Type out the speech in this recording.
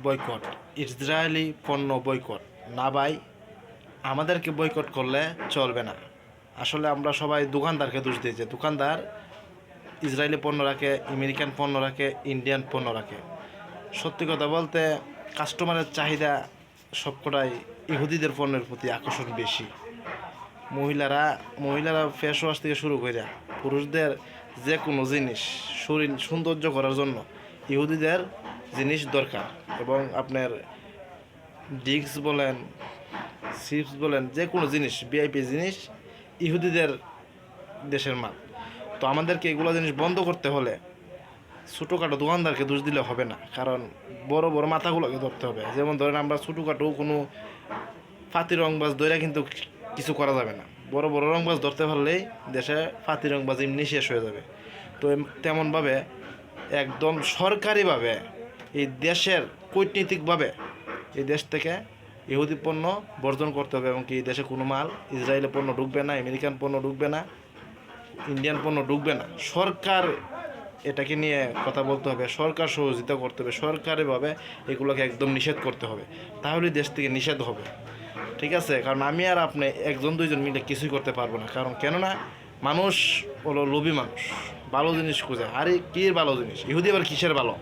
Boycott, Israeli পণ্য boycott. না ভাই, আমাদেরকে বয়কট করলে চলবে না। আসলে আমরা সবাই দোকানদারকে দোষ দিই যে দোকানদার ইসরায়েলি পণ্য রাখে, আমেরিকান পণ্য রাখে, ইন্ডিয়ান পণ্য রাখে। সত্যি কথা বলতে কাস্টমারের চাহিদা সবকটাই ইহুদিদের পণ্যের প্রতি আকর্ষণ বেশি। মহিলারা ফেস ওয়াশ থেকে শুরু করে পুরুষদের যে কোনো জিনিস শরীর সৌন্দর্য করার জন্য ইহুদিদের জিনিস দরকার। এবং আপনার ড্রিঙ্কস বলেন, চিপস বলেন, যে কোনো জিনিস ভিআইপি জিনিস ইহুদিদের দেশের মাল। তো আমাদেরকে এগুলো জিনিস বন্ধ করতে হলে ছোটোখাটো দোকানদারকে দোষ দিলে হবে না, কারণ বড় বড় মাথাগুলোকে ধরতে হবে। যেমন ধরেন আমরা ছোটোখাটো কোনো ফাতি রংবাজ ধরে কিন্তু কিছু করা যাবে না। বড় বড় রংবাজ ধরতে পারলেই দেশে ফাতি রংবাজ এমনি শেষ হয়ে যাবে। তো তেমনভাবে একদম সরকারিভাবে এই দেশের কূটনীতিকভাবে এই দেশ থেকে ইহুদি পণ্য বর্জন করতে হবে, এবং কি এই দেশে কোনো মাল ইসরায়েলি পণ্য ঢুকবে না, আমেরিকান পণ্য ঢুকবে না, ইন্ডিয়ান পণ্য ঢুকবে না। সরকার এটাকে নিয়ে কথা বলতে হবে, সরকার সহযোগিতা করতে হবে, সরকারিভাবে এগুলোকে একদম নিষেধ করতে হবে, তাহলে দেশ থেকে নিষেধ হবে। ঠিক আছে, কারণ আমি আর আপনি একজন দুইজন মিলে কিছুই করতে পারবো না। কারণ কেননা মানুষ হলো লোভী মানুষ, ভালো জিনিস খুঁজে। আরে কী ভালো জিনিস? ইহুদি আবার কিসের ভালো?